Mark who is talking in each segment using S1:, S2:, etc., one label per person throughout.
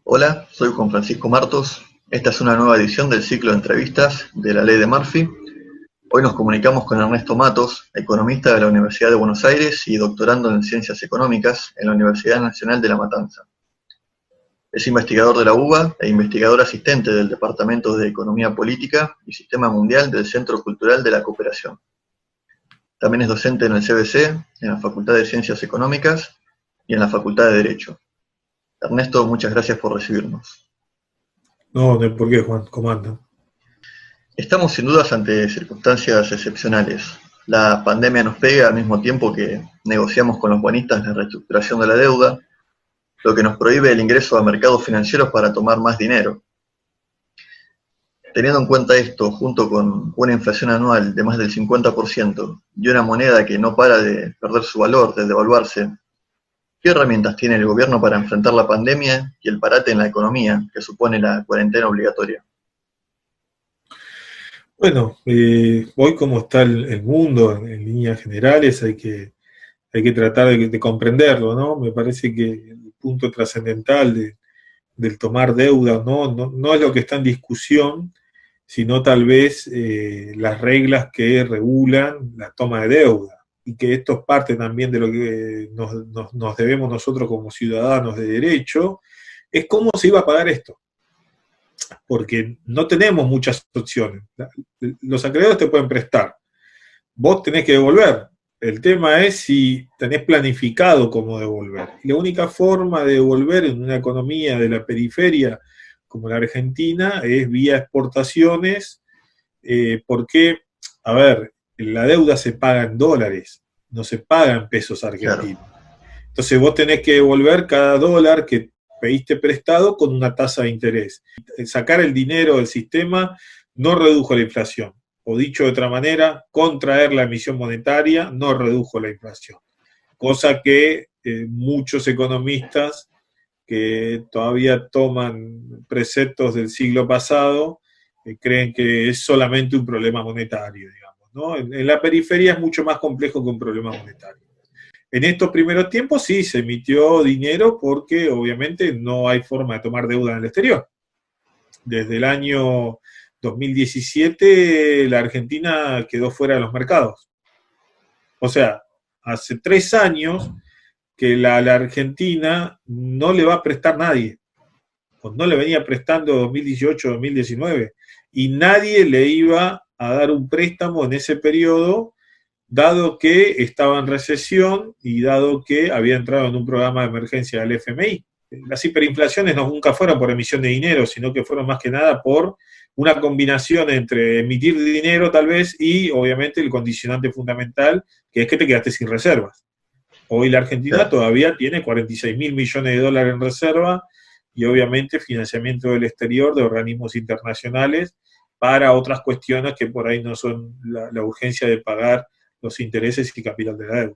S1: Hola, soy Juan Francisco Martos. Esta es una nueva edición del ciclo de entrevistas de la Ley de Murphy. Hoy nos comunicamos con Ernesto Matos, economista de la Universidad de Buenos Aires y doctorando en Ciencias Económicas en la Universidad Nacional de La Matanza. Es investigador de la UBA e investigador asistente del Departamento de Economía Política y Sistema Mundial del Centro Cultural de la Cooperación. También es docente en el CBC, en la Facultad de Ciencias Económicas y en la Facultad de Derecho. Ernesto, muchas gracias por recibirnos.
S2: No hay por qué, Juan. ¿Cómo andan?
S1: Estamos sin dudas ante circunstancias excepcionales. La pandemia nos pega al mismo tiempo que negociamos con los bonistas la reestructuración de la deuda, lo que nos prohíbe el ingreso a mercados financieros para tomar más dinero. Teniendo en cuenta esto, junto con una inflación anual de más del 50% y una moneda que no para de perder su valor, de devaluarse, ¿qué herramientas tiene el gobierno para enfrentar la pandemia y el parate en la economía que supone la cuarentena obligatoria?
S2: Bueno, hoy como está el mundo en líneas generales hay que tratar de comprenderlo, ¿no? Me parece que el punto trascendental del tomar deuda no es lo que está en discusión, sino tal vez las reglas que regulan la toma de deuda. Y que esto es parte también de lo que nos debemos nosotros como ciudadanos de derecho, es cómo se iba a pagar esto. Porque no tenemos muchas opciones. Los acreedores te pueden prestar, vos tenés que devolver. El tema es si tenés planificado cómo devolver. Y la única forma de devolver en una economía de la periferia como la Argentina es vía exportaciones, porque, a ver, la deuda se paga en dólares, no se paga en pesos argentinos.
S1: Claro.
S2: Entonces vos tenés que devolver cada dólar que pediste prestado con una tasa de interés. Sacar el dinero del sistema no redujo la inflación. O dicho de otra manera, contraer la emisión monetaria no redujo la inflación. Cosa que muchos economistas que todavía toman preceptos del siglo pasado creen que es solamente un problema monetario, digamos, ¿no? En la periferia es mucho más complejo que un problema monetario. En estos primeros tiempos sí se emitió dinero porque obviamente no hay forma de tomar deuda en el exterior. Desde el año 2017 la Argentina quedó fuera de los mercados. O sea, hace 3 años que la Argentina no le va a prestar nadie. Pues no le venía prestando 2018-2019 y nadie le iba a dar un préstamo en ese periodo, dado que estaba en recesión y dado que había entrado en un programa de emergencia del FMI. Las hiperinflaciones nunca fueron por emisión de dinero, sino que fueron más que nada por una combinación entre emitir dinero tal vez y obviamente el condicionante fundamental, que es que te quedaste sin reservas. Hoy la Argentina
S1: Claro.
S2: todavía tiene 46.000 millones de dólares en reserva y obviamente financiamiento del exterior de organismos internacionales para otras cuestiones que por ahí no son la urgencia de pagar los intereses y capital de la deuda.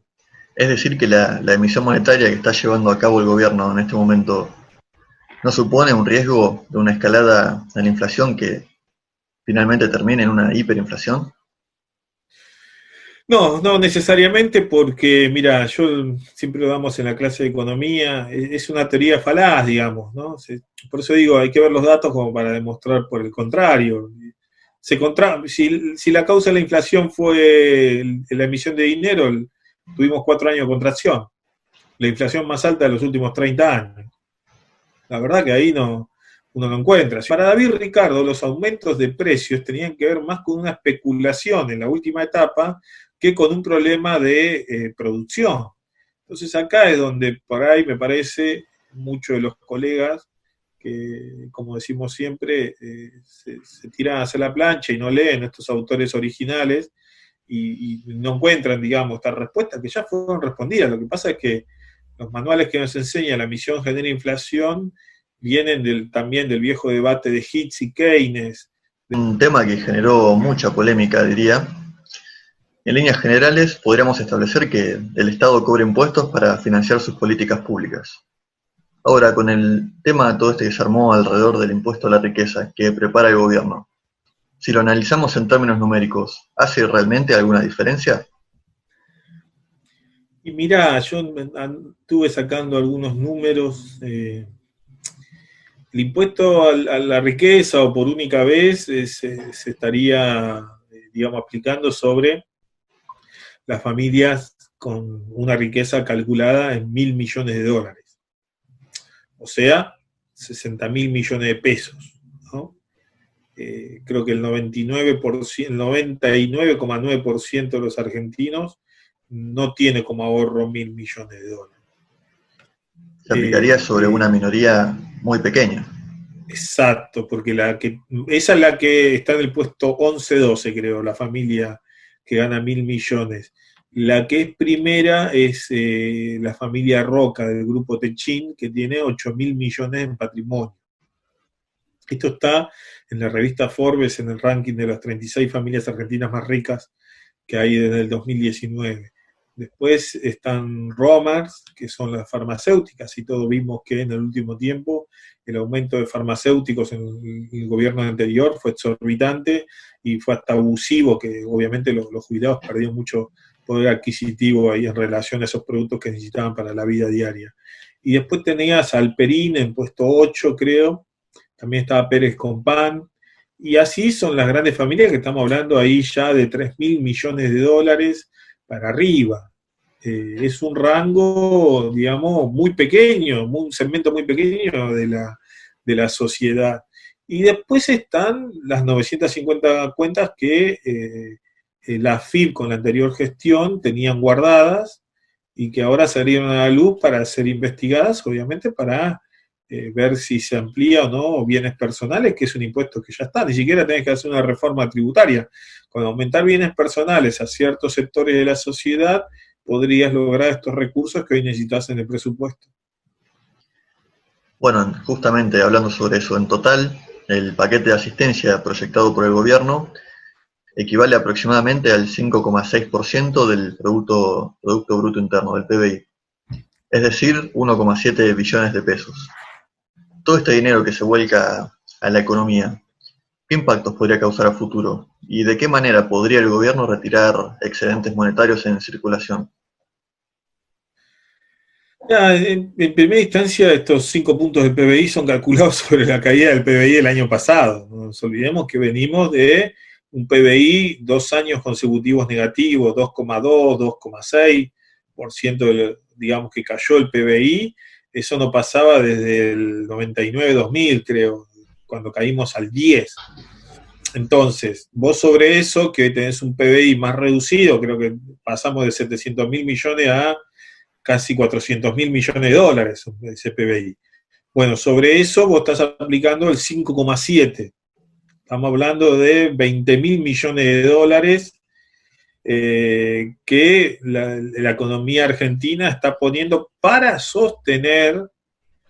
S1: Es decir, que la emisión monetaria que está llevando a cabo el gobierno en este momento no supone un riesgo de una escalada de la inflación que finalmente termine en una hiperinflación.
S2: No necesariamente porque, mira, yo siempre lo damos en la clase de economía, es una teoría falaz, digamos, ¿no? Por eso digo, hay que ver los datos como para demostrar por el contrario. Si la causa de la inflación fue la emisión de dinero, tuvimos 4 años de contracción, la inflación más alta de los últimos 30 años. La verdad que ahí uno no encuentra. Para David Ricardo, los aumentos de precios tenían que ver más con una especulación en la última etapa que con un problema de producción. Entonces acá es donde por ahí me parece muchos de los colegas que, como decimos siempre, se tiran a hacer la plancha y no leen estos autores originales y no encuentran, digamos, estas respuestas que ya fueron respondidas. Lo que pasa es que los manuales que nos enseñan la misión genera inflación vienen también del viejo debate de Hitz y Keynes.
S1: Un tema que generó mucha polémica, diría. En líneas generales, podríamos establecer que el Estado cobra impuestos para financiar sus políticas públicas. Ahora, con el tema todo este que se armó alrededor del impuesto a la riqueza que prepara el gobierno, si lo analizamos en términos numéricos, ¿hace realmente alguna diferencia?
S2: Y mirá, yo estuve sacando algunos números. El impuesto a la riqueza o por única vez se estaría, digamos, aplicando sobre las familias con una riqueza calculada en $1.000 millones. O sea, 60.000 millones de pesos, ¿no? Creo que el 99%, el 99,9% de los argentinos no tiene como ahorro $1.000 millones.
S1: Se aplicaría sobre una minoría muy pequeña.
S2: Exacto, porque esa es la que está en el puesto 11-12, creo, la familia que gana 1.000 millones. La que es primera es la familia Roca del grupo Techín, que tiene 8.000 millones en patrimonio. Esto está en la revista Forbes, en el ranking de las 36 familias argentinas más ricas que hay desde el 2019. Después están Romers, que son las farmacéuticas, y todos vimos que en el último tiempo el aumento de farmacéuticos en el gobierno anterior fue exorbitante y fue hasta abusivo, que obviamente los jubilados perdieron mucho poder adquisitivo ahí en relación a esos productos que necesitaban para la vida diaria. Y después tenías Alperín en puesto 8, creo, también estaba Pérez Compán, y así son las grandes familias que estamos hablando ahí ya de $3.000 millones para arriba. Es un rango, digamos, muy pequeño, un segmento muy pequeño de la sociedad. Y después están las 950 cuentas que la AFIP con la anterior gestión tenían guardadas y que ahora salieron a la luz para ser investigadas, obviamente, para ver si se amplía o no bienes personales, que es un impuesto que ya está, ni siquiera tenés que hacer una reforma tributaria. Con aumentar bienes personales a ciertos sectores de la sociedad, podrías lograr estos recursos que hoy necesitas en el presupuesto.
S1: Bueno, justamente hablando sobre eso, en total, el paquete de asistencia proyectado por el gobierno equivale aproximadamente al 5,6% del Producto Bruto Interno, del PBI, es decir, 1,7 billones de pesos. Todo este dinero que se vuelca a la economía, ¿qué impactos podría causar a futuro? ¿Y de qué manera podría el gobierno retirar excedentes monetarios en circulación?
S2: En primera instancia, estos 5 puntos del PBI son calculados sobre la caída del PBI del año pasado. No nos olvidemos que venimos de un PBI 2 años consecutivos negativos, 2,2, 2,6%, digamos que cayó el PBI. Eso no pasaba desde el 99-2000, creo, cuando caímos al 10. Entonces, vos sobre eso, que tenés un PBI más reducido, creo que pasamos de 700.000 millones a casi 400.000 millones de dólares ese PBI. Bueno, sobre eso vos estás aplicando el 5,7. Estamos hablando de 20.000 millones de dólares que la economía argentina está poniendo para sostener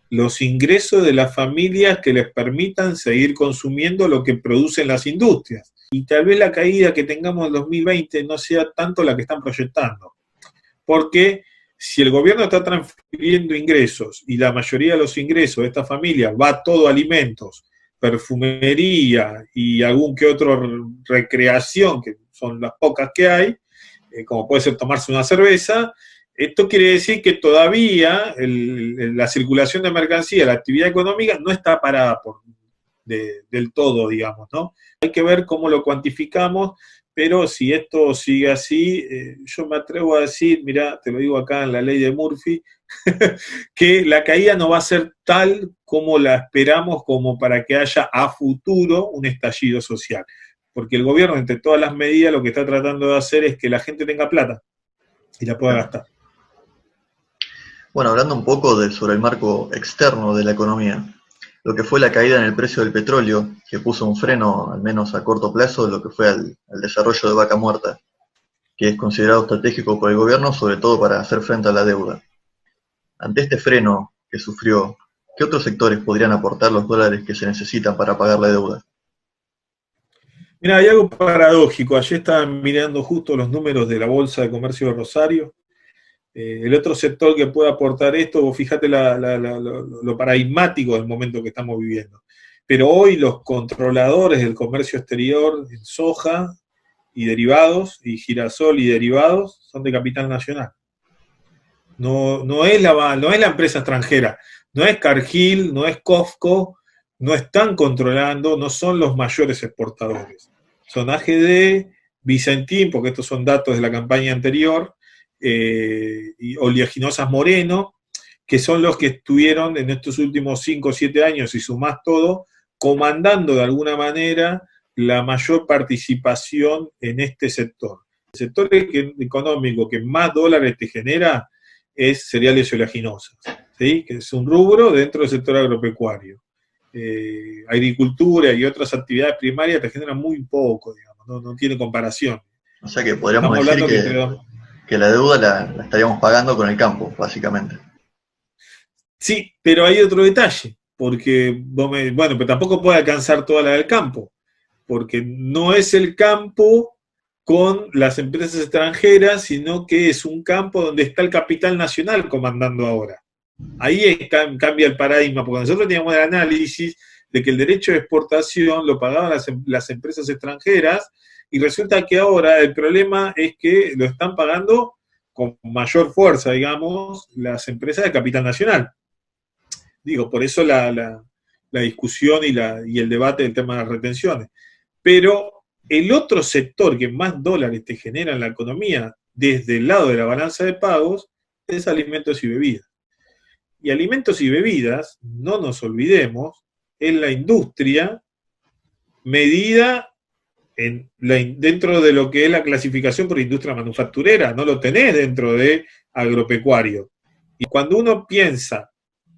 S2: los ingresos de las familias que les permitan seguir consumiendo lo que producen las industrias. Y tal vez la caída que tengamos en 2020 no sea tanto la que están proyectando. Porque si el gobierno está transfiriendo ingresos y la mayoría de los ingresos de estas familias va todo a alimentos, perfumería y algún que otro recreación, que son las pocas que hay, como puede ser tomarse una cerveza, esto quiere decir que todavía la circulación de mercancía, la actividad económica no está parada del todo, digamos, ¿no? Hay que ver cómo lo cuantificamos, pero si esto sigue así, yo me atrevo a decir, mirá, te lo digo acá en la ley de Murphy, que la caída no va a ser tal como la esperamos, como para que haya a futuro un estallido social. Porque el gobierno, entre todas las medidas, lo que está tratando de hacer es que la gente tenga plata y la pueda gastar.
S1: Bueno, hablando un poco sobre el marco externo de la economía, lo que fue la caída en el precio del petróleo, que puso un freno, al menos a corto plazo, de lo que fue al desarrollo de Vaca Muerta, que es considerado estratégico por el gobierno, sobre todo para hacer frente a la deuda. Ante este freno que sufrió, ¿qué otros sectores podrían aportar los dólares que se necesitan para pagar la deuda?
S2: Mira, hay algo paradójico. Ayer estaban mirando justo los números de la Bolsa de Comercio de Rosario. El otro sector que puede aportar esto, vos fíjate lo paradigmático del momento que estamos viviendo. Pero hoy los controladores del comercio exterior en soja y derivados, y girasol y derivados, son de capital nacional. No es la empresa extranjera, no es Cargill, no es Costco, no están controlando, no son los mayores exportadores. Son AGD, Vicentín, porque estos son datos de la campaña anterior, y oleaginosas Moreno, que son los que estuvieron en estos últimos 5 o 7 años, y sumás todo, comandando de alguna manera la mayor participación en este sector. El sector económico que más dólares te genera es cereales y oleaginosas, ¿sí? Que es un rubro dentro del sector agropecuario. Agricultura y otras actividades primarias te generan muy poco, digamos, no tiene comparación.
S1: O sea que podríamos
S2: Estamos
S1: decir
S2: hablando
S1: que la deuda la estaríamos pagando con el campo, básicamente.
S2: Sí, pero hay otro detalle, porque bueno, pero tampoco puede alcanzar toda la del campo, porque no es el campo con las empresas extranjeras, sino que es un campo donde está el capital nacional comandando ahora. Ahí cambia el paradigma, porque nosotros teníamos el análisis de que el derecho de exportación lo pagaban las empresas extranjeras, y resulta que ahora el problema es que lo están pagando con mayor fuerza, digamos, las empresas de capital nacional. Digo, por eso la discusión y el debate del tema de las retenciones. Pero el otro sector que más dólares te genera en la economía, desde el lado de la balanza de pagos, es alimentos y bebidas. Y alimentos y bebidas, no nos olvidemos, es la industria medida dentro de lo que es la clasificación por industria manufacturera, no lo tenés dentro de agropecuario. Y cuando uno piensa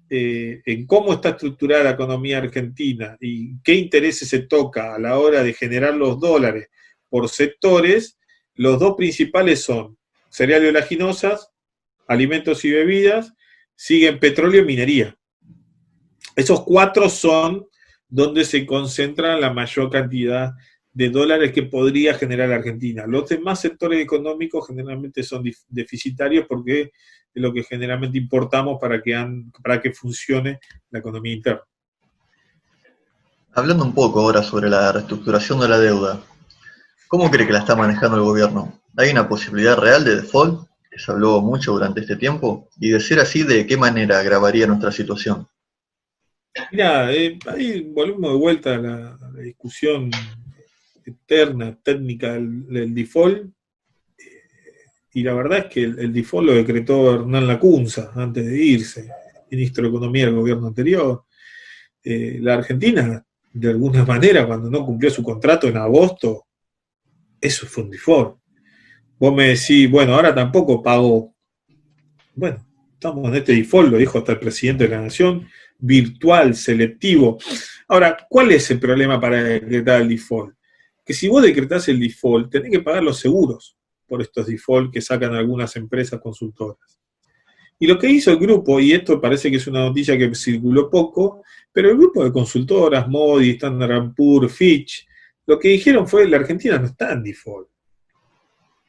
S2: en cómo está estructurada la economía argentina y qué intereses se toca a la hora de generar los dólares por sectores, los dos principales son cereales y oleaginosas, alimentos y bebidas, siguen petróleo y minería. Esos 4 son donde se concentra la mayor cantidad de dólares que podría generar la Argentina. Los demás sectores económicos generalmente son deficitarios porque es lo que generalmente importamos para que funcione la economía interna.
S1: Hablando un poco ahora sobre la reestructuración de la deuda, ¿cómo cree que la está manejando el gobierno? ¿Hay una posibilidad real de default, que se habló mucho durante este tiempo? Y de ser así, ¿de qué manera agravaría nuestra situación?
S2: Mirá, ahí volvemos de vuelta a la discusión eterna, técnica del default, y la verdad es que el default lo decretó Hernán Lacunza antes de irse, ministro de Economía del gobierno anterior. La Argentina, de alguna manera, cuando no cumplió su contrato en agosto, eso fue un default. Vos me decís, bueno, ahora tampoco pagó. Bueno, estamos en este default, lo dijo hasta el presidente de la Nación, virtual, selectivo. Ahora, ¿cuál es el problema para decretar el default? Que si vos decretás el default, tenés que pagar los seguros por estos default que sacan algunas empresas consultoras. Y lo que hizo el grupo, y esto parece que es una noticia que circuló poco, pero el grupo de consultoras, Modi, Standard & Poor's, Fitch, lo que dijeron fue, la Argentina no está en default.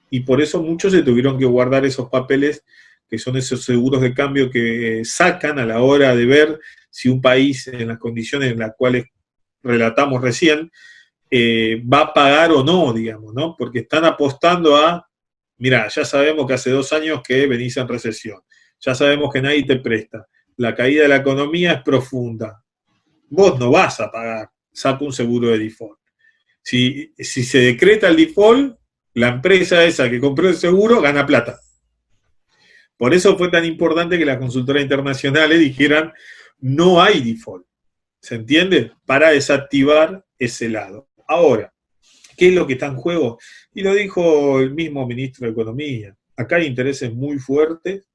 S2: Y por eso muchos se tuvieron que guardar esos papeles, que son esos seguros de cambio que sacan a la hora de ver si un país, en las condiciones en las cuales relatamos recién, va a pagar o no, digamos, ¿no? Porque están apostando a, mira, ya sabemos que hace 2 años que venís en recesión, ya sabemos que nadie te presta, la caída de la economía es profunda, vos no vas a pagar, saca un seguro de default. Si se decreta el default, la empresa esa que compró el seguro gana plata. Por eso fue tan importante que las consultoras internacionales dijeran, no hay default. ¿Se entiende? Para desactivar ese lado. Ahora, ¿qué es lo que está en juego? Y lo dijo el mismo ministro de Economía. Acá hay intereses muy fuertes,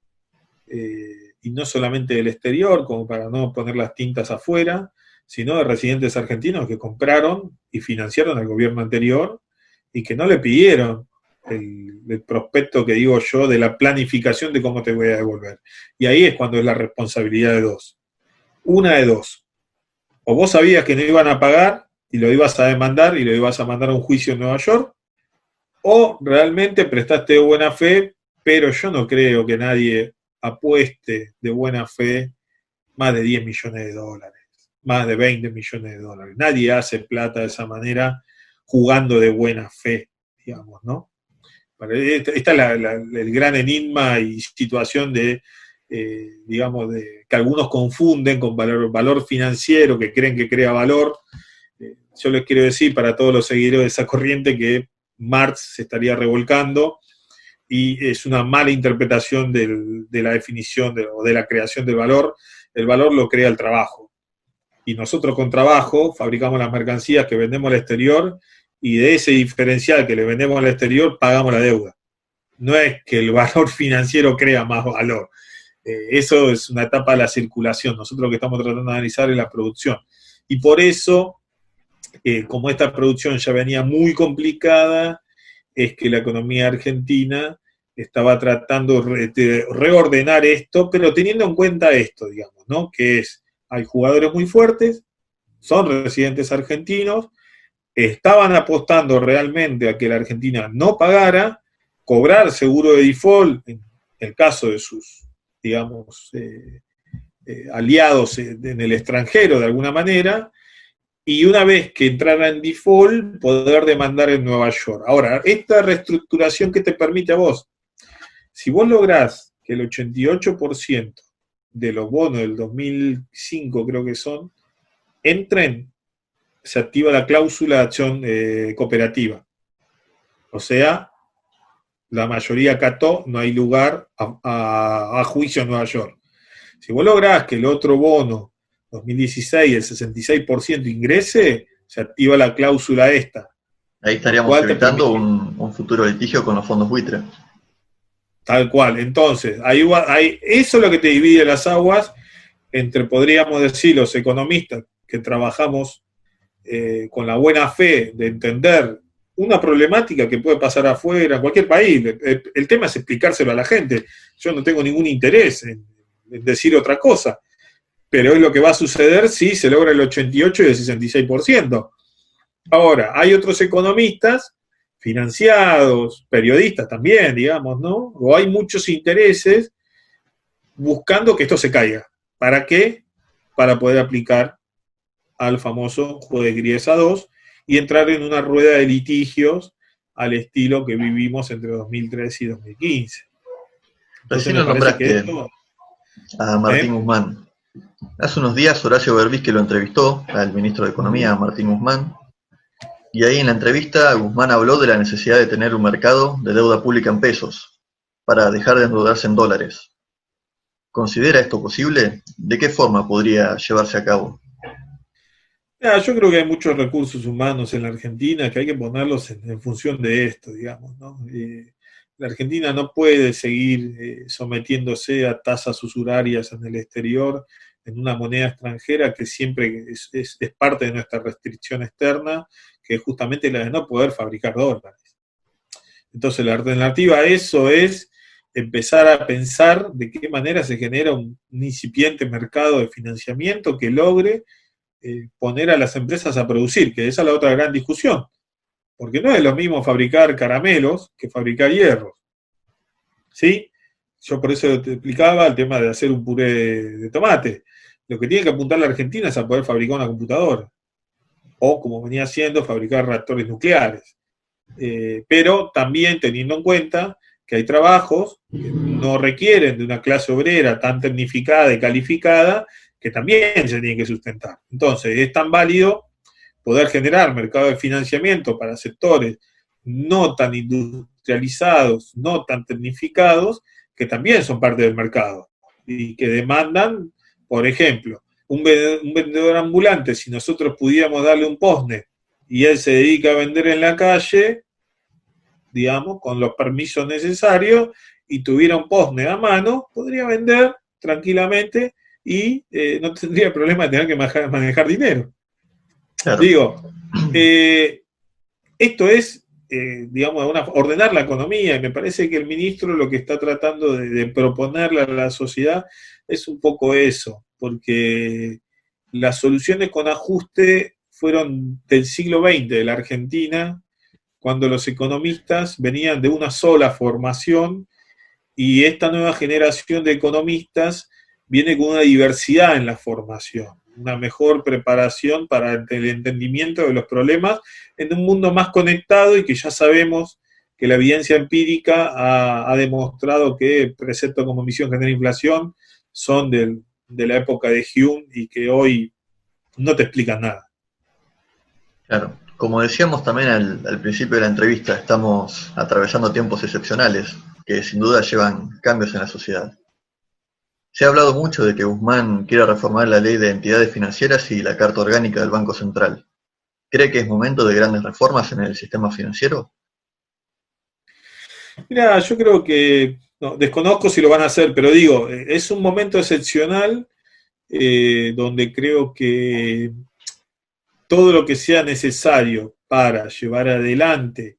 S2: y no solamente del exterior, como para no poner las tintas afuera, sino de residentes argentinos que compraron y financiaron al gobierno anterior y que no le pidieron el prospecto que digo yo de la planificación de cómo te voy a devolver. Y ahí es cuando es la responsabilidad de dos. Una de dos. O vos sabías que no iban a pagar y lo ibas a demandar y lo ibas a mandar a un juicio en Nueva York, o realmente prestaste de buena fe, pero yo no creo que nadie apueste de buena fe más de 10 millones de dólares, más de 20 millones de dólares. Nadie hace plata de esa manera jugando de buena fe, digamos, ¿no? Esta es el gran enigma y situación de digamos, que algunos confunden con valor financiero, que creen que crea valor. Yo les quiero decir para todos los seguidores de esa corriente que Marx se estaría revolcando y es una mala interpretación de la definición o de la creación del valor. El valor lo crea el trabajo. Y nosotros con trabajo fabricamos las mercancías que vendemos al exterior y de ese diferencial que le vendemos al exterior pagamos la deuda. No es que el valor financiero crea más valor. Eso es una etapa de la circulación. Nosotros lo que estamos tratando de analizar es la producción. Y por eso, como esta producción ya venía muy complicada, es que la economía argentina estaba tratando de reordenar esto, pero teniendo en cuenta esto, digamos, ¿no? Que es, hay jugadores muy fuertes, son residentes argentinos, estaban apostando realmente a que la Argentina no pagara, cobrar seguro de default, en el caso de sus, digamos, aliados en el extranjero de alguna manera, y una vez que entrara en default, poder demandar en Nueva York. Ahora, esta reestructuración que te permite a vos, si vos lográs que el 88% de los bonos del 2005, creo que son, entren, se activa la cláusula de acción cooperativa. O sea, la mayoría acató, no hay lugar a juicio en Nueva York. Si vos lográs que el otro bono 2016, el 66% ingrese, se activa la cláusula esta.
S1: Ahí estaríamos evitando un futuro litigio con los fondos buitre.
S2: Tal cual. Entonces, eso es lo que te divide las aguas entre, podríamos decir, los economistas que trabajamos con la buena fe de entender una problemática que puede pasar afuera, en cualquier país. El tema es explicárselo a la gente. Yo no tengo ningún interés en decir otra cosa. Pero es lo que va a suceder si se logra el 88 y el 66%. Ahora, hay otros economistas financiados, periodistas también, digamos, ¿no? O hay muchos intereses buscando que esto se caiga. ¿Para qué? Para poder aplicar al famoso Juez Griesa II y entrar en una rueda de litigios al estilo que vivimos entre 2003 y 2015.
S1: Recién lo nombraste a Martín Guzmán. Hace unos días Horacio Berbisky lo entrevistó al ministro de Economía, Martín Guzmán, y ahí en la entrevista Guzmán habló de la necesidad de tener un mercado de deuda pública en pesos para dejar de endeudarse en dólares. ¿Considera esto posible? ¿De qué forma podría llevarse a cabo?
S2: Yo creo que hay muchos recursos humanos en la Argentina que hay que ponerlos en función de esto, digamos, ¿no? La Argentina no puede seguir sometiéndose a tasas usurarias en el exterior, en una moneda extranjera que siempre es parte de nuestra restricción externa, que es justamente la de no poder fabricar dólares. Entonces la alternativa a eso es empezar a pensar de qué manera se genera un incipiente mercado de financiamiento que logre poner a las empresas a producir, que esa es la otra gran discusión. Porque no es lo mismo fabricar caramelos que fabricar hierros. ¿Sí? Yo por eso te explicaba el tema de hacer un puré de tomate. Lo que tiene que apuntar la Argentina es a poder fabricar una computadora. O, como venía haciendo, fabricar reactores nucleares. Pero también teniendo en cuenta que hay trabajos que no requieren de una clase obrera tan tecnificada y calificada que también se tienen que sustentar. Entonces, es tan válido poder generar mercado de financiamiento para sectores no tan industrializados, no tan tecnificados, que también son parte del mercado y que demandan, por ejemplo, un vendedor ambulante, si nosotros pudiéramos darle un postnet y él se dedica a vender en la calle, digamos, con los permisos necesarios, y tuviera un postnet a mano, podría vender tranquilamente y no tendría problema de tener que manejar dinero. Claro. Digo, esto es, digamos, ordenar la economía, y me parece que el ministro lo que está tratando de proponerle a la sociedad es un poco eso, porque las soluciones con ajuste fueron del siglo XX de la Argentina, cuando los economistas venían de una sola formación, y esta nueva generación de economistas viene con una diversidad en la formación, una mejor preparación para el entendimiento de los problemas en un mundo más conectado y que ya sabemos que la evidencia empírica ha demostrado que preceptos como emisión genera inflación son de la época de Hume y que hoy no te explican nada.
S1: Claro, como decíamos también al principio de la entrevista, estamos atravesando tiempos excepcionales que sin duda llevan cambios en la sociedad. Se ha hablado mucho de que Guzmán quiere reformar la ley de entidades financieras y la Carta Orgánica del Banco Central. ¿Cree que es momento de grandes reformas en el sistema financiero?
S2: Mira, yo creo que, no, desconozco si lo van a hacer, pero digo, es un momento excepcional donde creo que todo lo que sea necesario para llevar adelante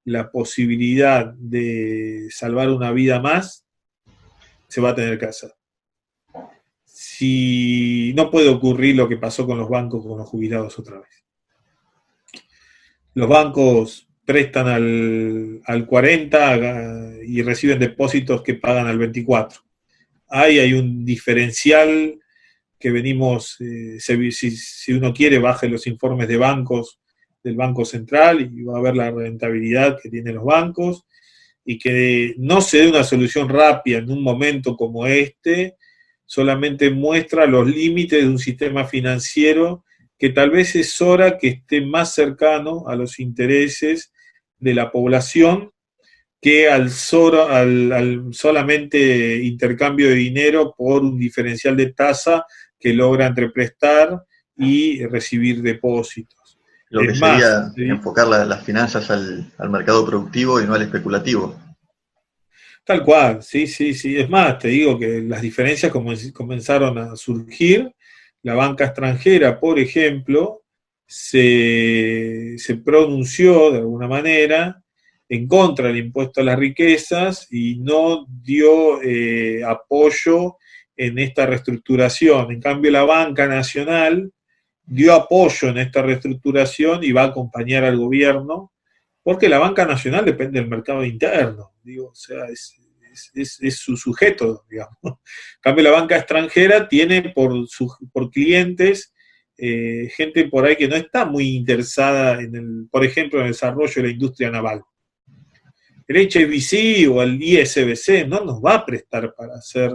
S2: la posibilidad de salvar una vida más, se va a tener que hacer. Si no puede ocurrir lo que pasó con los bancos, con los jubilados otra vez. Los bancos prestan al 40 y reciben depósitos que pagan al 24. Ahí hay un diferencial que venimos, si uno quiere, baje los informes de bancos del Banco Central y va a ver la rentabilidad que tienen los bancos y que no se dé una solución rápida en un momento como este, solamente muestra los límites de un sistema financiero que tal vez es hora que esté más cercano a los intereses de la población que al solamente intercambio de dinero por un diferencial de tasa que logra entreprestar y recibir depósitos.
S1: Lo que sería enfocar las finanzas al mercado productivo y no al especulativo.
S2: Tal cual, sí, sí, sí. Es más, te digo que las diferencias comenzaron a surgir. La banca extranjera, por ejemplo, se pronunció de alguna manera en contra del impuesto a las riquezas y no dio apoyo en esta reestructuración. En cambio, la banca nacional dio apoyo en esta reestructuración y va a acompañar al gobierno, porque la banca nacional depende del mercado interno, digo, o sea, es su sujeto, digamos. En cambio, la banca extranjera tiene por clientes gente por ahí que no está muy interesada por ejemplo, en el desarrollo de la industria naval. El HSBC o el ISBC no nos va a prestar para hacer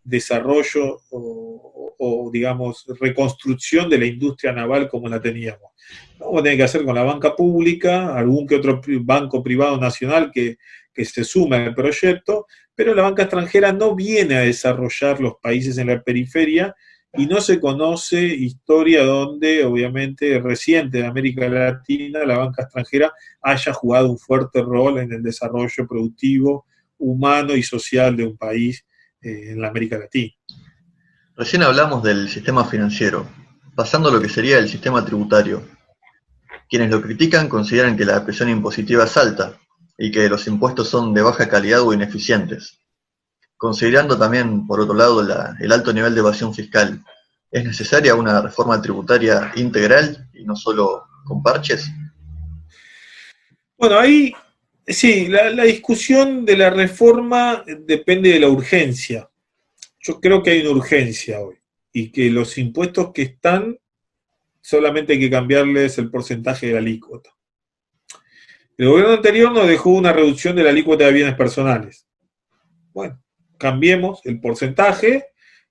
S2: desarrollo o, digamos, reconstrucción de la industria naval como la teníamos. Vamos a tener que hacer con la banca pública, algún que otro banco privado nacional que se sume al proyecto, pero la banca extranjera no viene a desarrollar los países en la periferia y no se conoce historia donde, obviamente, reciente en América Latina, la banca extranjera haya jugado un fuerte rol en el desarrollo productivo, humano y social de un país en la América Latina.
S1: Recién hablamos del sistema financiero, pasando a lo que sería el sistema tributario. Quienes lo critican consideran que la presión impositiva es alta y que los impuestos son de baja calidad o ineficientes. Considerando también, por otro lado, el alto nivel de evasión fiscal, ¿es necesaria una reforma tributaria integral y no solo con parches?
S2: Bueno, ahí sí, la discusión de la reforma depende de la urgencia. Yo creo que hay una urgencia hoy y que los impuestos que están solamente hay que cambiarles el porcentaje de la alícuota. El gobierno anterior nos dejó una reducción de la alícuota de bienes personales. Bueno, cambiemos el porcentaje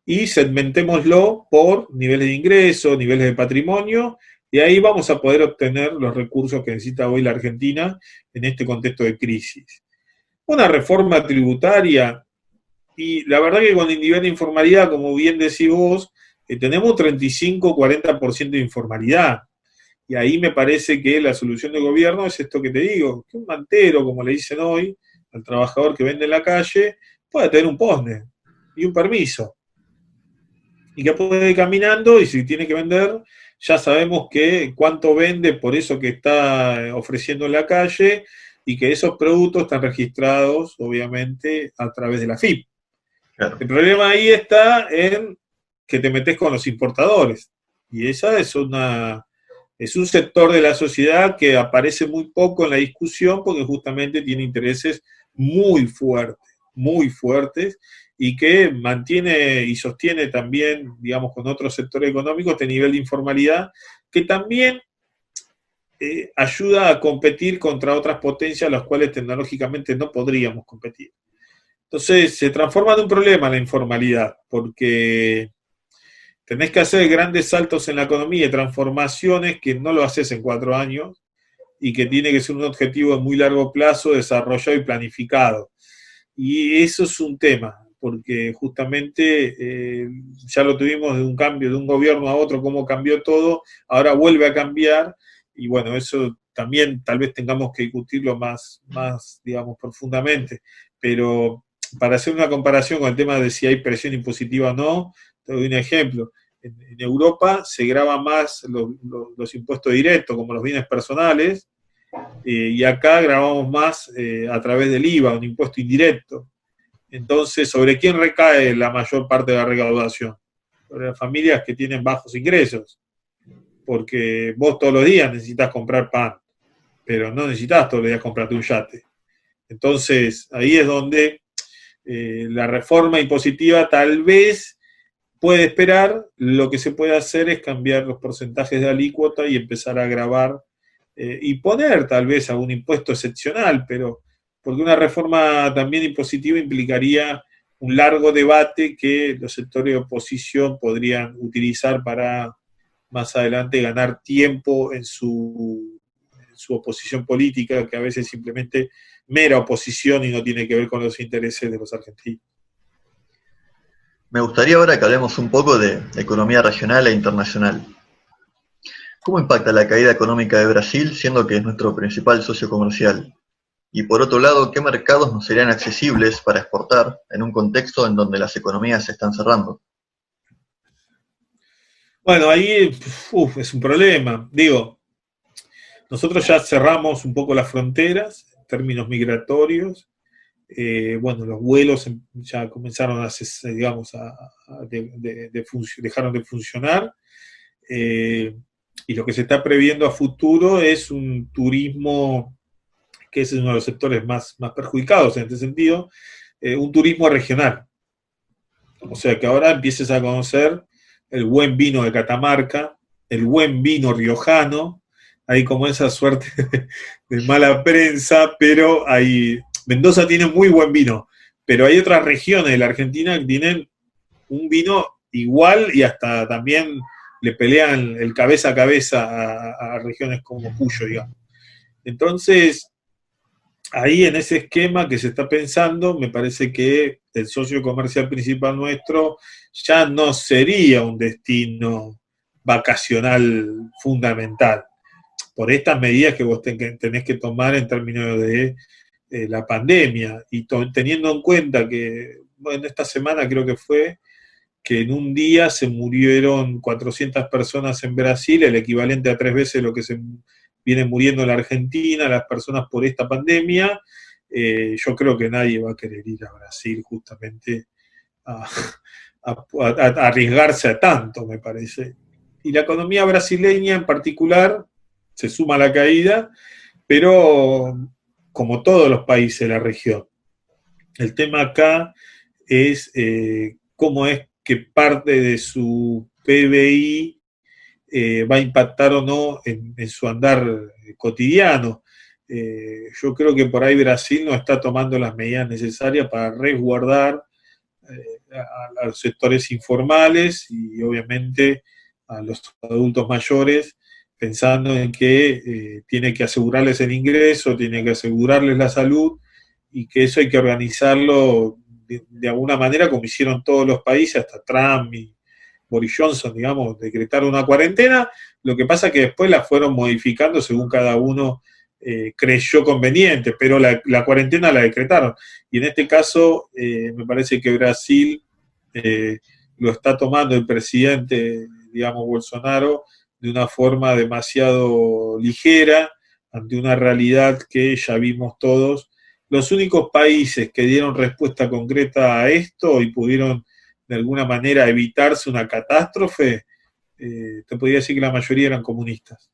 S2: y segmentémoslo por niveles de ingreso, niveles de patrimonio, y ahí vamos a poder obtener los recursos que necesita hoy la Argentina en este contexto de crisis. Una reforma tributaria, y la verdad que con el nivel de informalidad, como bien decís vos, tenemos un 35-40% de informalidad. Y ahí me parece que la solución del gobierno es esto que te digo, que un mantero, como le dicen hoy, al trabajador que vende en la calle, pueda tener un POSNE y un permiso. Y que puede ir caminando y si tiene que vender, ya sabemos que cuánto vende por eso que está ofreciendo en la calle y que esos productos están registrados, obviamente, a través de la FIP. Claro. El problema ahí está en que te metes con los importadores. Y esa es un sector de la sociedad que aparece muy poco en la discusión porque justamente tiene intereses muy fuertes, y que mantiene y sostiene también, digamos, con otros sectores económicos este nivel de informalidad, que también ayuda a competir contra otras potencias las cuales tecnológicamente no podríamos competir. Entonces se transforma en un problema la informalidad, porque tenés que hacer grandes saltos en la economía y transformaciones que no lo haces en 4 años y que tiene que ser un objetivo de muy largo plazo, desarrollado y planificado. Y eso es un tema, porque justamente ya lo tuvimos de un cambio de un gobierno a otro, cómo cambió todo, ahora vuelve a cambiar, y bueno, eso también tal vez tengamos que discutirlo más digamos, profundamente, pero para hacer una comparación con el tema de si hay presión impositiva o no, te doy un ejemplo. En Europa se graban más los impuestos directos, como los bienes personales, y acá grabamos más a través del IVA, un impuesto indirecto. Entonces, ¿sobre quién recae la mayor parte de la recaudación? Sobre las familias que tienen bajos ingresos, porque vos todos los días necesitas comprar pan, pero no necesitas todos los días comprarte un yate. Entonces, ahí es donde la reforma impositiva tal vez puede esperar. Lo que se puede hacer es cambiar los porcentajes de alícuota y empezar a gravar y poner tal vez algún impuesto excepcional, pero porque una reforma también impositiva implicaría un largo debate que los sectores de oposición podrían utilizar para más adelante ganar tiempo en su oposición política, que a veces simplemente mera oposición y no tiene que ver con los intereses de los argentinos.
S1: Me gustaría ahora que hablemos un poco de economía regional e internacional. ¿Cómo impacta la caída económica de Brasil, siendo que es nuestro principal socio comercial? Y por otro lado, ¿qué mercados nos serían accesibles para exportar en un contexto en donde las economías se están cerrando?
S2: Bueno, ahí es un problema. Digo, nosotros ya cerramos un poco las fronteras en términos migratorios. Bueno, los vuelos ya comenzaron digamos, dejaron de funcionar. Y lo que se está previendo a futuro es un turismo que es uno de los sectores más perjudicados en este sentido, un turismo regional. O sea, que ahora empieces a conocer el buen vino de Catamarca, el buen vino riojano, hay como esa suerte de mala prensa, pero Mendoza tiene muy buen vino, pero hay otras regiones de la Argentina que tienen un vino igual y hasta también le pelean el cabeza a cabeza a regiones como Cuyo, digamos. Entonces, ahí en ese esquema que se está pensando, me parece que el socio comercial principal nuestro ya no sería un destino vacacional fundamental, por estas medidas que vos tenés que tomar en términos de la pandemia, y teniendo en cuenta que, bueno, esta semana creo que fue, que en un día se murieron 400 personas en Brasil, el equivalente a 3 veces lo que se viene muriendo en la Argentina, las personas por esta pandemia. Yo creo que nadie va a querer ir a Brasil justamente a arriesgarse a tanto, me parece. Y la economía brasileña en particular se suma a la caída, pero como todos los países de la región. El tema acá es cómo es que parte de su PBI va a impactar o no en su andar cotidiano. Yo creo que por ahí Brasil no está tomando las medidas necesarias para resguardar a los sectores informales y obviamente a los adultos mayores, pensando en que tiene que asegurarles el ingreso, tiene que asegurarles la salud, y que eso hay que organizarlo de alguna manera, como hicieron todos los países, hasta Trump y Boris Johnson, digamos, decretaron una cuarentena. Lo que pasa es que después la fueron modificando según cada uno creyó conveniente, pero la cuarentena la decretaron. Y en este caso, me parece que Brasil lo está tomando el presidente, digamos, Bolsonaro, de una forma demasiado ligera, ante una realidad que ya vimos todos. Los únicos países que dieron respuesta concreta a esto y pudieron de alguna manera evitarse una catástrofe, te podría decir que la mayoría eran comunistas.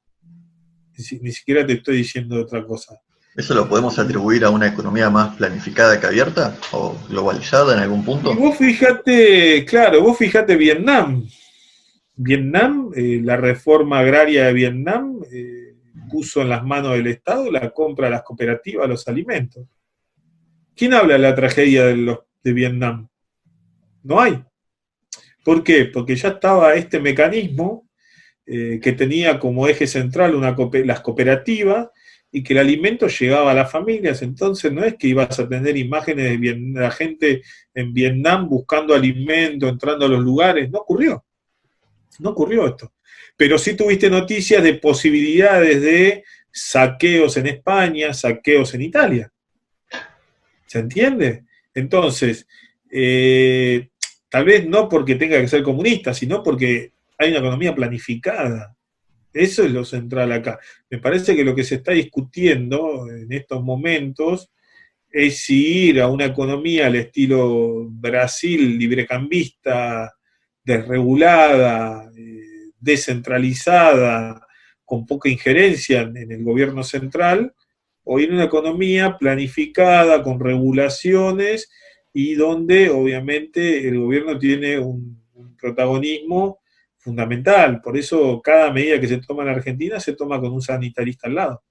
S2: Ni siquiera te estoy diciendo otra cosa.
S1: ¿Eso lo podemos atribuir a una economía más planificada que abierta o globalizada en algún punto?
S2: Y vos fíjate Vietnam. La reforma agraria de Vietnam puso en las manos del Estado la compra a las cooperativas de los alimentos. ¿Quién habla de la tragedia de Vietnam? No hay. ¿Por qué? Porque ya estaba este mecanismo que tenía como eje central las cooperativas y que el alimento llegaba a las familias. Entonces no es que ibas a tener imágenes de la gente en Vietnam buscando alimento, entrando a los lugares. No ocurrió. No ocurrió esto. Pero sí tuviste noticias de posibilidades de saqueos en España, saqueos en Italia. ¿Se entiende? Entonces, tal vez no porque tenga que ser comunista, sino porque hay una economía planificada. Eso es lo central acá. Me parece que lo que se está discutiendo en estos momentos es si ir a una economía al estilo Brasil, librecambista, desregulada, descentralizada, con poca injerencia en el gobierno central, o ir a una economía planificada, con regulaciones, y donde obviamente el gobierno tiene un protagonismo fundamental. Por eso cada medida que se toma en Argentina se toma con un sanitarista al lado.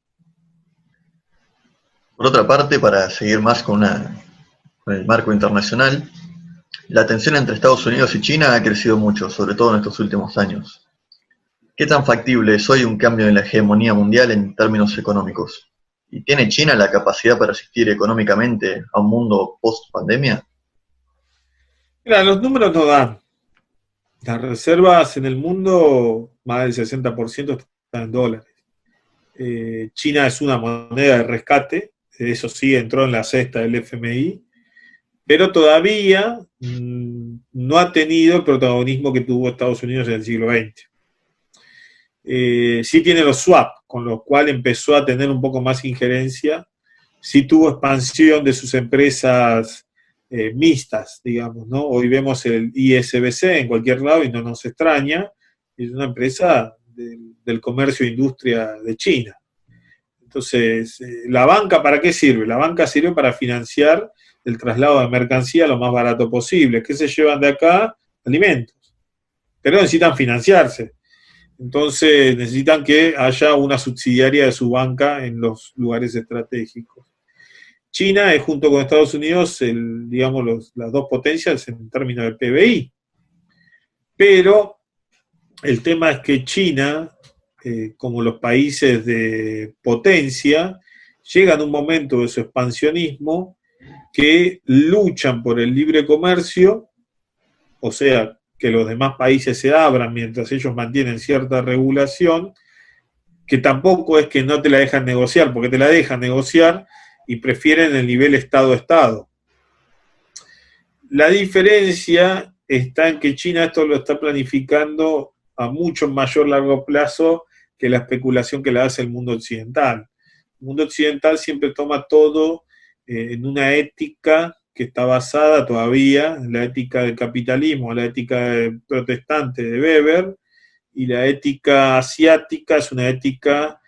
S1: Por otra parte, para seguir más con el marco internacional, la tensión entre Estados Unidos y China ha crecido mucho, sobre todo en estos últimos años. ¿Qué tan factible es hoy un cambio en la hegemonía mundial en términos económicos? ¿Y tiene China la capacidad para asistir económicamente a un mundo post-pandemia?
S2: Mira, los números no dan. Las reservas en el mundo, más del 60% están en dólares. China es una moneda de rescate, eso sí, entró en la cesta del FMI, pero todavía no ha tenido el protagonismo que tuvo Estados Unidos en el siglo XX. Sí tiene los swap, con lo cual empezó a tener un poco más injerencia, sí tuvo expansión de sus empresas mixtas, digamos, ¿no? Hoy vemos el ISBC en cualquier lado y no nos extraña, es una empresa del comercio e industria de China. Entonces, ¿la banca para qué sirve? La banca sirve para financiar el traslado de mercancía lo más barato posible. ¿Qué se llevan de acá? Alimentos. Pero necesitan financiarse. Entonces, necesitan que haya una subsidiaria de su banca en los lugares estratégicos. China es, junto con Estados Unidos, las dos potencias en términos de PBI. Pero el tema es que China, como los países de potencia, llegan a un momento de su expansionismo que luchan por el libre comercio, o sea, que los demás países se abran mientras ellos mantienen cierta regulación, que tampoco es que no te la dejan negociar, porque te la dejan negociar y prefieren el nivel Estado-Estado. La diferencia está en que China esto lo está planificando a mucho mayor largo plazo que la especulación que le hace el mundo occidental. El mundo occidental siempre toma todo en una ética que está basada todavía en la ética del capitalismo, la ética protestante de Weber, y la ética asiática es una ética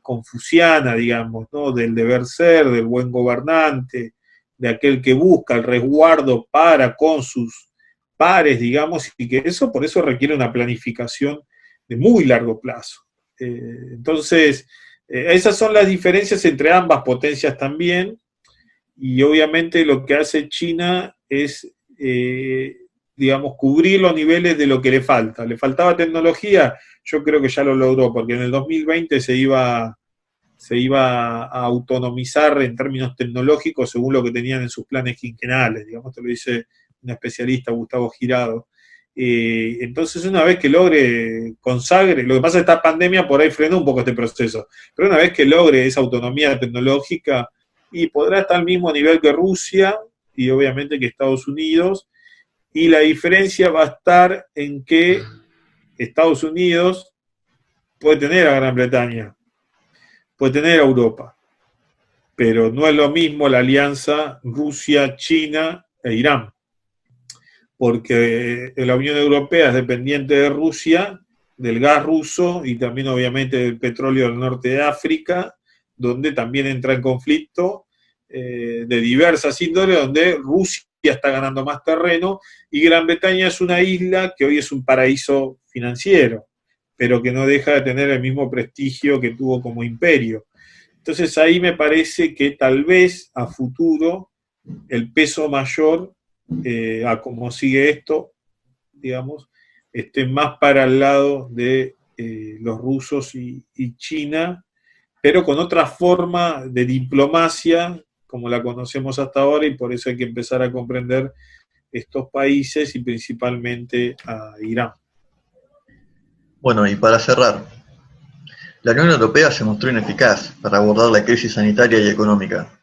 S2: confuciana, digamos, ¿no? Del deber ser, del buen gobernante, de aquel que busca el resguardo para con sus pares, digamos, y que eso por eso requiere una planificación de muy largo plazo. Entonces, esas son las diferencias entre ambas potencias también, y obviamente lo que hace China es, digamos, cubrir los niveles de lo que le falta. ¿Le faltaba tecnología? Yo creo que ya lo logró, porque en el 2020 se iba a autonomizar en términos tecnológicos según lo que tenían en sus planes quinquenales, digamos, te lo dice un especialista, Gustavo Girado. Entonces, una vez que consagre, lo que pasa es que esta pandemia por ahí frenó un poco este proceso, pero una vez que logre esa autonomía tecnológica, y podrá estar al mismo nivel que Rusia y obviamente que Estados Unidos, y la diferencia va a estar en que Estados Unidos puede tener a Gran Bretaña, puede tener a Europa, pero no es lo mismo la alianza Rusia, China e Irán, porque la Unión Europea es dependiente de Rusia, del gas ruso y también obviamente del petróleo del norte de África, donde también entra en conflicto de diversas índoles, donde Rusia está ganando más terreno y Gran Bretaña es una isla que hoy es un paraíso financiero. pero que no deja de tener el mismo prestigio que tuvo como imperio. Entonces ahí me parece que tal vez a futuro el peso mayor, a como sigue esto, digamos, esté más para el lado de los rusos y China, pero con otra forma de diplomacia como la conocemos hasta ahora, y por eso hay que empezar a comprender estos países y principalmente a Irán.
S1: Bueno, y para cerrar, la Unión Europea se mostró ineficaz para abordar la crisis sanitaria y económica.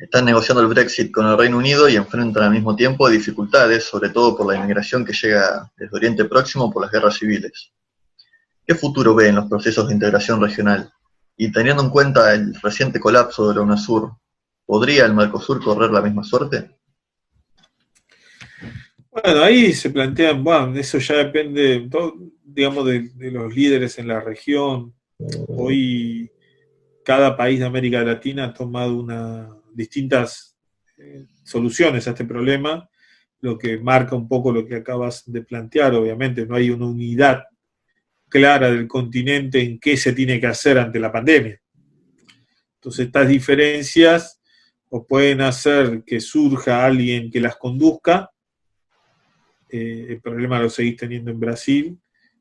S1: Están negociando el Brexit con el Reino Unido y enfrentan al mismo tiempo dificultades, sobre todo por la inmigración que llega desde Oriente Próximo por las guerras civiles. ¿Qué futuro ve en los procesos de integración regional? Y teniendo en cuenta el reciente colapso de la UNASUR, ¿podría el Mercosur correr la misma suerte?
S2: Bueno, ahí se plantean, bueno, eso ya depende, todo, digamos, de los líderes en la región. Hoy cada país de América Latina ha tomado distintas soluciones a este problema, lo que marca un poco lo que acabas de plantear. Obviamente no hay una unidad clara del continente en qué se tiene que hacer ante la pandemia. Entonces estas diferencias o pueden hacer que surja alguien que las conduzca. El problema lo seguís teniendo en Brasil,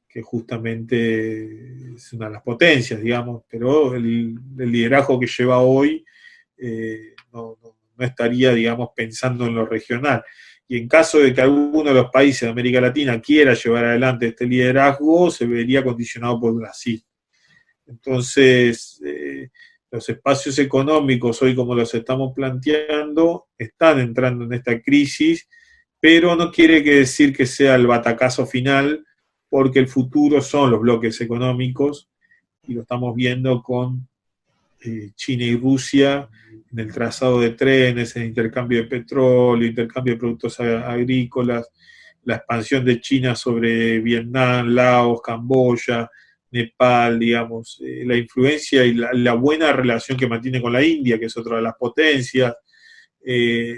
S2: que justamente es una de las potencias, digamos, pero el liderazgo que lleva hoy no estaría, digamos, pensando en lo regional. Y en caso de que alguno de los países de América Latina quiera llevar adelante este liderazgo, se vería condicionado por Brasil. Entonces, los espacios económicos hoy como los estamos planteando están entrando en esta crisis, pero no quiere decir que sea el batacazo final, porque el futuro son los bloques económicos, y lo estamos viendo con China y Rusia en el trazado de trenes, en el intercambio de petróleo, intercambio de productos agrícolas, la expansión de China sobre Vietnam, Laos, Camboya, Nepal, digamos, la influencia y la buena relación que mantiene con la India, que es otra de las potencias,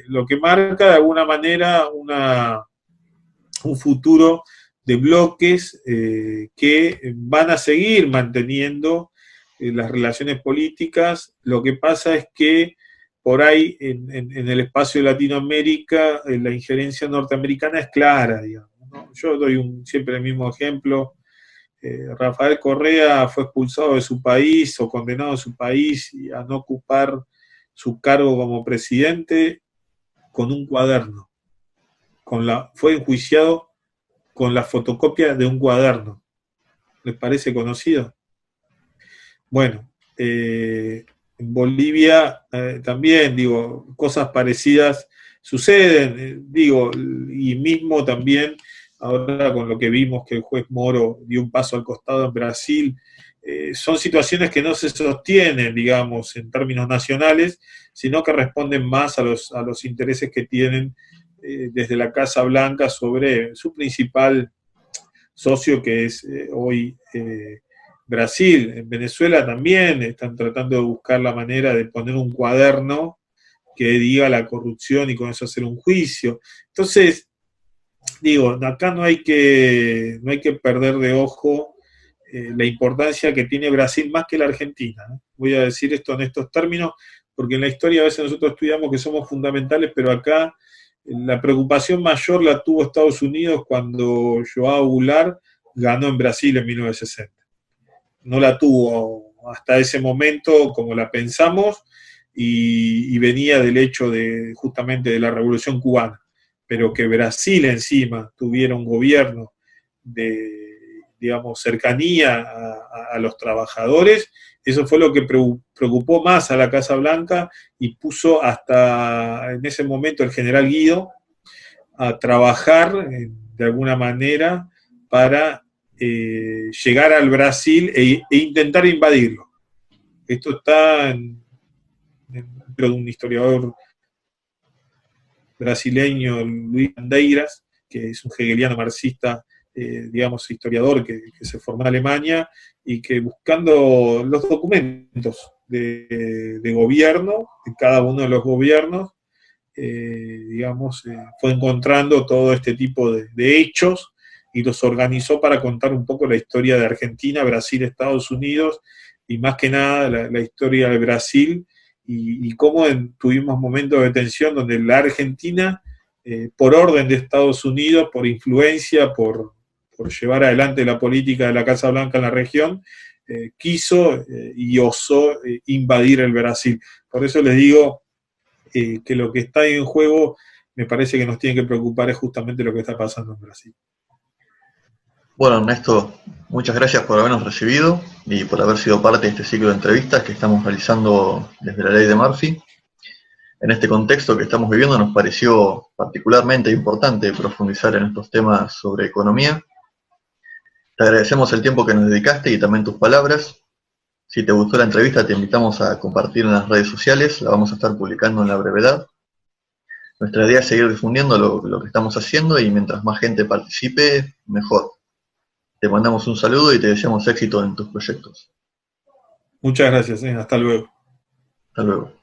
S2: lo que marca de alguna manera un futuro de bloques que van a seguir manteniendo las relaciones políticas. Lo que pasa es que por ahí en el espacio de Latinoamérica la injerencia norteamericana es clara, digamos, ¿no? Yo doy siempre el mismo ejemplo. Rafael Correa fue expulsado de su país o condenado de su país a no ocupar su cargo como presidente con un cuaderno. Fue enjuiciado con la fotocopia de un cuaderno. ¿Les parece conocido? Bueno, en Bolivia también, digo, cosas parecidas suceden, digo, y mismo también ahora con lo que vimos que el juez Moro dio un paso al costado en Brasil, son situaciones que no se sostienen, digamos, en términos nacionales, sino que responden más a los intereses que tienen desde la Casa Blanca sobre su principal socio, que es hoy Brasil. En Venezuela también están tratando de buscar la manera de poner un cuaderno que diga la corrupción y con eso hacer un juicio. Entonces, digo, acá no hay que perder de ojo la importancia que tiene Brasil más que la Argentina. Voy a decir esto en estos términos, porque en la historia a veces nosotros estudiamos que somos fundamentales, pero acá la preocupación mayor la tuvo Estados Unidos cuando João Goulart ganó en Brasil en 1960. No la tuvo hasta ese momento como la pensamos, y venía del hecho justamente de la Revolución Cubana. Pero que Brasil encima tuviera un gobierno de, digamos, cercanía a los trabajadores, eso fue lo que preocupó más a la Casa Blanca, y puso hasta en ese momento el general Guido a trabajar de alguna manera para llegar al Brasil e intentar invadirlo. Esto está en de un historiador brasileño, Luis Bandeiras, que es un hegeliano marxista, digamos, historiador que se formó en Alemania, y que buscando los documentos de gobierno, de cada uno de los gobiernos, digamos, fue encontrando todo este tipo de hechos y los organizó para contar un poco la historia de Argentina, Brasil, Estados Unidos, y más que nada la historia de Brasil, y cómo tuvimos momentos de tensión donde la Argentina, por orden de Estados Unidos, por influencia, por llevar adelante la política de la Casa Blanca en la región, quiso y osó invadir el Brasil. Por eso les digo que lo que está en juego me parece que nos tiene que preocupar es justamente lo que está pasando en Brasil.
S1: Bueno, Ernesto, muchas gracias por habernos recibido y por haber sido parte de este ciclo de entrevistas que estamos realizando desde la ley de Murphy. En este contexto que estamos viviendo nos pareció particularmente importante profundizar en estos temas sobre economía. Te agradecemos el tiempo que nos dedicaste y también tus palabras. Si te gustó la entrevista, te invitamos a compartir en las redes sociales, la vamos a estar publicando en la brevedad. Nuestra idea es seguir difundiendo lo que estamos haciendo y mientras más gente participe, mejor. Te mandamos un saludo y te deseamos éxito en tus proyectos.
S2: Muchas gracias, hasta luego.
S1: Hasta luego.